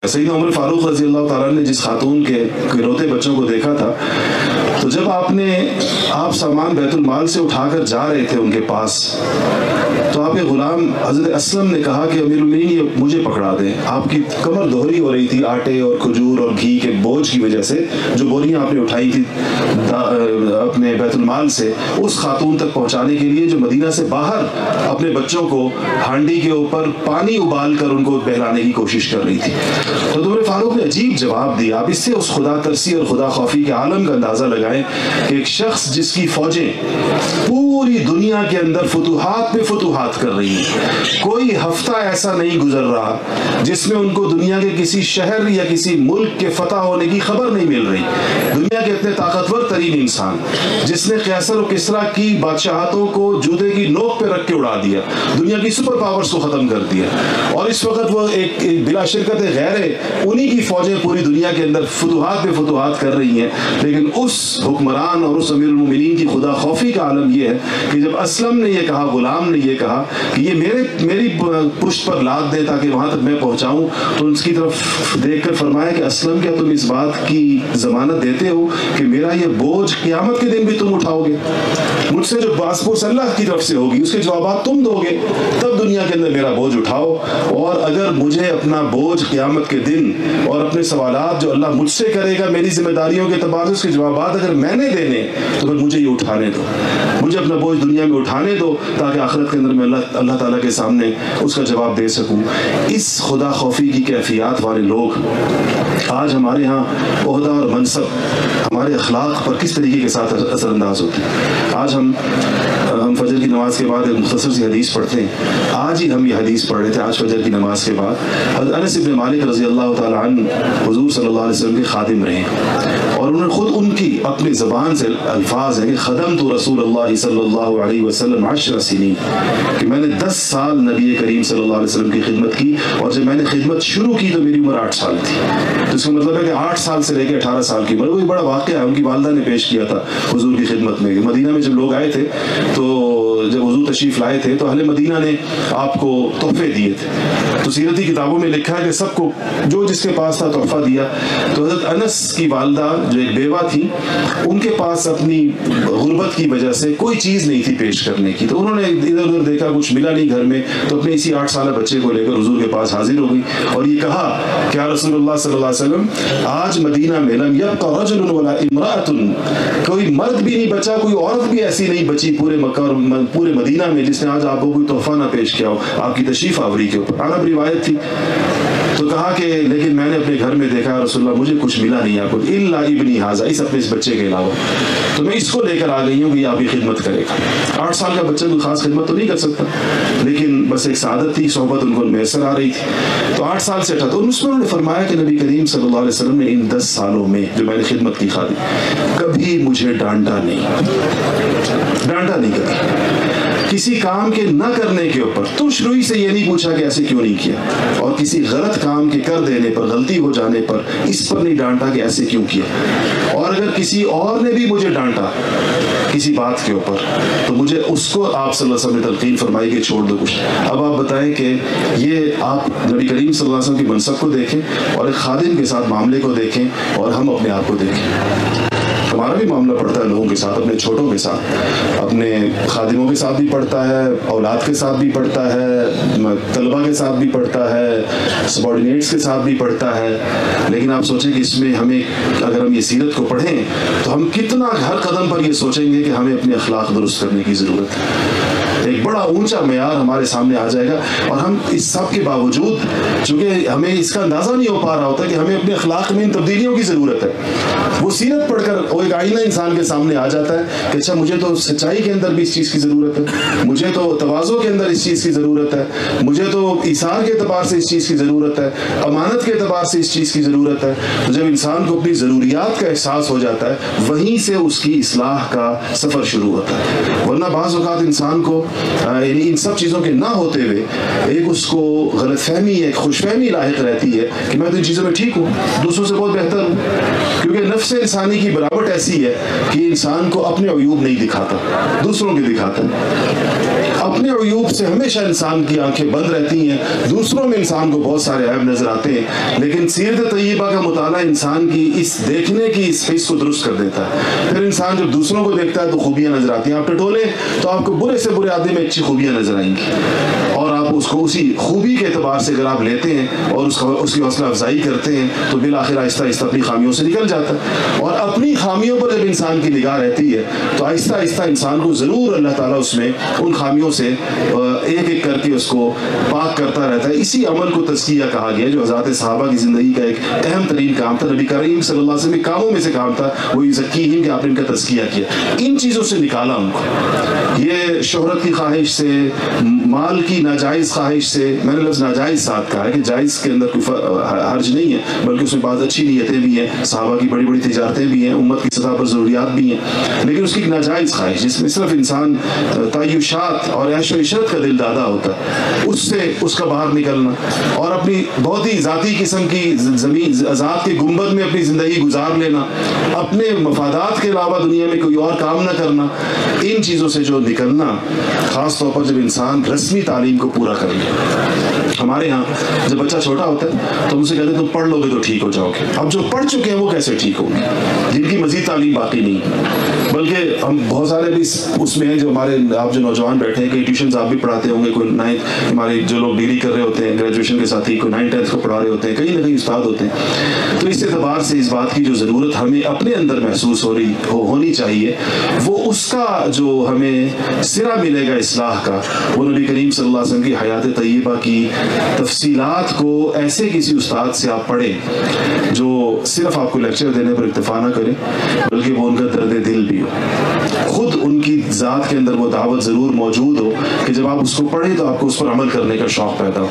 सैयदना उमर फारूक रज़ी अल्लाह ताला ने जिस खातून के रोते बच्चों को देखा था, तो जब आप सामान बैतुल माल से उठाकर जा रहे थे उनके पास, तो आपके गुलाम हज़रत असलम ने कहा कि अमीरुल मोमिनीन ये मुझे पकड़ा दें। आपकी कमर दोहरी हो रही थी आटे और खजूर और घी के बोझ की वजह से, जो बोरियां आपने उठाई थी अपने बैतुल माल से उस खातून तक पहुंचाने के लिए, जो मदीना से बाहर अपने बच्चों को हांडी के ऊपर पानी उबाल कर उनको बहलाने की कोशिश कर रही थी। तो उमर फारूक ने अजीब जवाब दिया। आप इससे उस खुदा तरसी और खुदा खौफी के आलम का अंदाज़ा लगाएं कि एक शख्स जिसकी फ़ौजें पूरी दुनिया के अंदर फतूहात पे फतूहात कर रही हैं, कोई हफ्ता ऐसा नहीं गुजर रहा जिसमें उनको दुनिया के किसी शहर या किसी मुल्क के फतह होने की खबर नहीं मिल रही। दुनिया के इतने ताकतवर तरीन इंसान जिसने कैसर और किसरा की बादशाहतों को जूते की नोक पे रख के उड़ा दिया, दुनिया की सुपर पावर्स को ख़त्म कर दिया, और इस वक्त वो एक बिला शिरकत गैर उन्हीं की फौजें पूरी दुनिया के अंदर फतूहात पे फतूहात कर रही हैं। लेकिन उस हुक्मरान और उस अमीरुल मोमिनीन की खुदा खौफी का आलम यह है कि जब असलम ने यह कहा, गुलाम ने यह कहा कि ये मेरी पुश्त पर लाद दे ताकि वहां तक मैं पहुंचाऊं, तो उसकी तरफ देखकर फरमाया कि असलम, क्या तुम इस बात की जमानत देते हो कि मेरा ये बोझ क़यामत के दिन भी तुम उठाओगे? मुझसे जो पासपोर्ट अल्लाह की तरफ से होगी उसके जवाब तुम दोगे, तब दुनिया के अंदर मेरा बोझ उठाओ। और अगर मुझे अपना बोझ क़यामत के दिन और अपने सवालात जो अल्लाह मुझसे करेगा मेरी जिम्मेदारियों के तबादले उसके जवाब अगर मैंने देने, तो फिर मुझे ये उठाने दो, मुझे अपना बोझ दुनिया में उठाने दो, ताकि आखिरत के अंदर मैं अल्लाह ताला के सामने उसका जवाब दे सकूं। इस खुदा खौफी की कैफियत वाले लोग आज हमारे यहाँ ओहदा और मनसब, हमारे अखलाक पर किस तरीके के साथ असरअंदाज होते हैं। आज हम फजर की नमाज के बाद एक मुख्तसर सी हदीस पढ़ते हैं। आज ही हम ये हदीस पढ़ रहे थे, आज फजर की नमाज के बाद। हज़रत अनस इब्न मालिक रज़ी अल्लाह ताला अन्हु हुज़ूर सल्लल्लाहु अलैहि वसल्लम के खादिम रहे, और उन्होंने खुद उनकी अपनी ज़बान से अल्फाज है कि ख़दमतु रसूलुल्लाह सल्लल्लाहु अलैहि वसल्लम 10 सिनीन, कि मैंने 10 साल नबी करीम सल्लल्लाहु अलैहि वसल्लम की खिदमत की, और जब मैंने खिदमत शुरू की तो मेरी उम्र 8 साल थी। तो इसका मतलब है कि 8 साल से लेकर 18 साल की उम्र। वो एक बड़ा वाक़या है, उनकी वालदा ने पेश किया था हुज़ूर की खिदमत में। मदीना में जब लोग आए थे, तो जब हुज़ूर तशरीफ़ लाए थे, तो अहले मदीना ने आपको तोहफे दिए थे। तो सीरती किताबों में लिखा है कि सबको जो जिसके पास था तोहफा दिया। तो हज़रत अनस की वालदा जो एक बेवा थी, उनके पास अपनी गुर्बत की वजह से कोई चीज़ नहीं थी पेश करने की। तो उन्होंने इधर उधर देखा, कुछ मिला नहीं घर में, तो अपने इसी 8 साल बच्चे को लेकर हुज़ूर के पास हाजिर हो गई और ये कहा कि या रसूलुल्लाह सल्लल्लाहु अलैहि वसल्लम, आज मदीना में लम यब्क़ा रजुलन वला इम्राअतुन, कोई मर्द भी नहीं बचा, कोई औरत भी ऐसी नहीं बची पूरे मक्का और पूरे मदीना में जिसने आज आपको कोई तोहफा ना पेश किया हो आपकी तशरीफ आवरी के ऊपर। अरब रिवायत थी। तो कहा कि लेकिन मैंने अपने घर में देखा रसूलुल्लाह, मुझे कुछ मिला नहीं आपको, इल्ला इब्नी हाज़ा, इस अपने इस बच्चे के अलावा, तो मैं इसको लेकर आ गई हूँ कि आपकी खिदमत करेगा। 8 साल का बच्चा कोई खास खिदमत तो नहीं कर सकता, लेकिन बस एक सादत थी, सोहबत उनको मैसर आ रही थी। तो 8 साल से था, तो उसमें उन्होंने फरमाया कि नबी करीम सल्लल्लाहु अलैहि वसल्लम ने इन 10 सालों में जो मैंने खिदमत की खादी, कभी मुझे डांटा नहीं कभी किसी काम के न करने के ऊपर। तो शुरू से ये नहीं पूछा कि ऐसे क्यों नहीं किया, और किसी गलत काम के कर देने पर, गलती हो जाने पर इस पर नहीं डांटा कि ऐसे क्यों किया। और अगर किसी और ने भी मुझे डांटा किसी बात के ऊपर, तो मुझे उसको आप सल्लल्लाहु अलैहि वसल्लम ने तलकीन फरमाई कि छोड़ दो कुछ। अब आप बताएं कि ये आप नबी करीम सल्लल्लाहु अलैहि वसल्लम की मनसब को देखें और एक खादिम के साथ मामले को देखें, और हम अपने आप को देखें। हमारा भी मामला पड़ता है लोगों के साथ, अपने छोटों के साथ, अपने खादिमों के साथ भी पड़ता है, औलाद के साथ भी पड़ता है, तलबा के साथ भी पड़ता है, सबॉर्डिनेट्स के साथ भी पड़ता है। लेकिन आप सोचें कि इसमें हमें, अगर हम ये सीरत को पढ़ें, तो हम कितना हर कदम पर ये सोचेंगे कि हमें अपने अखलाक दुरुस्त करने की ज़रूरत है। एक बड़ा ऊंचा मेयार हमारे सामने आ जाएगा, और हम इस सब के बावजूद, चूँकि हमें इसका अंदाज़ा नहीं हो पा रहा होता कि हमें अपने अखलाक में इन तब्दीलियों की ज़रूरत है। वो सीरत पढ़कर वो एक आईना इंसान के सामने आ जाता है कि अच्छा, मुझे तो सच्चाई के अंदर भी इस चीज़ की ज़रूरत है, मुझे तो तवाज़ो के अंदर इस चीज़ की ज़रूरत है, मुझे तो इसार के एतबार से इस चीज़ की ज़रूरत है, अमानत के एतबार से इस चीज़ की ज़रूरत है। तो जब इंसान को अपनी ज़रूरियात का एहसास हो जाता है, वहीं से उसकी इस्लाह का सफ़र शुरू होता है। वरना बाज़ औक़ात इंसान को इन सब चीज़ों के ना होते हुए एक उसको गलतफहमी, एक खुशफहमी लाहिक रहती है कि मैं तो इन चीज़ों में ठीक हूँ, दूसरों से बहुत बेहतर हूँ। क्योंकि नफ्स इंसानी की बनावट ऐसी है कि इंसान को अपने अयूब नहीं दिखाता, दूसरों के दिखाता है। اپنے عیوب سے ہمیشہ انسان کی آنکھیں بند رہتی ہیں، دوسروں میں انسان کو بہت سارے عیب نظر آتے ہیں، لیکن سیرت طیبہ کا مطالعہ انسان کی اس دیکھنے کی اس حس کو درست کر دیتا ہے۔ پھر انسان جب دوسروں کو دیکھتا ہے تو خوبیاں نظر آتی ہیں، آپ ٹٹولیں تو آپ کو برے سے برے آدمی میں اچھی خوبیاں نظر آئیں گی، اور آپ اس کو اسی خوبی کے اعتبار سے اگر آپ لیتے ہیں اور اس کی حوصلہ افزائی کرتے ہیں تو بالآخر آہستہ آہستہ اپنی خامیوں سے نکل جاتا ہے۔ اور اپنی خامیوں پر جب انسان کی نگاہ رہتی ہے تو آہستہ آہستہ انسان کو ضرور اللہ تعالیٰ اس میں ان خامیوں سے ایک ایک کر کے اس کو پاک کرتا رہتا ہے۔ اسی عمل کو تزکیہ کہا گیا جو حضرات صحابہ کی زندگی کا ایک اہم ترین کام تھا۔ نبی کریم صلی اللہ علیہ وسلم کے کاموں میں سے کام تھا وہ یزکیہم کہ آپ نے ان کا تزکیہ کیا، ان چیزوں سے نکالا ان کو، یہ شہرت کی خواہش سے، مال کی ناجائز خواہش سے، میں نے لفظ ناجائز ساتھ کہا ہے کہ جائز کے اندر کوئی حرج نہیں ہے، بلکہ اس میں بعض اچھی نیتیں بھی ہیں، صحابہ کی بڑی بڑی تجارتیں بھی ہیں، امت کی سطح پر ضروریات بھی ہیں، لیکن اس کی ایک ناجائز خواہش جس میں صرف انسان تعیشات اور عیش و عشرت کا دل دادا ہوتا ہے، اس سے اس کا باہر نکلنا اور اپنی بہت ہی ذاتی قسم کی زمین ذات کے گنبد میں اپنی زندگی گزار لینا، اپنے مفادات کے علاوہ دنیا میں کوئی اور کام نہ کرنا، ان چیزوں سے جو نکلنا، خاص طور پر جب انسان رسمی تعلیم کو پورا کر لے۔ ہمارے ہاں جب بچہ چھوٹا ہوتا ہے تو ہم سے کہتے ہیں تم پڑھ لو گے تو ٹھیک ہو جاؤ گے۔ اب جو پڑھ چکے ہیں وہ کیسے ٹھیک ہوں گے جن کی مزید تعلیم باقی نہیں؟ بلکہ ہم بہت سارے بھی اس میں ہیں جو ہمارے آپ جو نوجوان بیٹھے ہیں، کئی ٹیوشنز آپ بھی پڑھاتے ہوں گے، کوئی 9th ہمارے جو لوگ ڈگری کر رہے ہوتے ہیں گریجویشن کے ساتھ ہی، کوئی 9th 10th کو پڑھا رہے ہوتے ہیں، کہیں نہ کہیں استاد ہوتے ہیں۔ تو اس اعتبار سے اس بات کی جو ضرورت ہمیں اپنے اندر محسوس ہونی چاہیے، وہ اس کا جو ہمیں سرا ملے گا اصلاح کا، وہ نبی کریم صلی اللہ علیہ وسلم کی حیات طیبہ کی تفصیلات کو ایسے کسی استاد سے آپ پڑھیں جو صرف آپ کو لیکچر دینے پر اکتفا نہ کرے، بلکہ وہ ان کا درد دل بھی ہو، خود ان کی ذات کے اندر وہ دعوت ضرور موجود ہو کہ جب آپ اس کو پڑھیں تو آپ کو اس پر عمل کرنے کا شوق پیدا ہو۔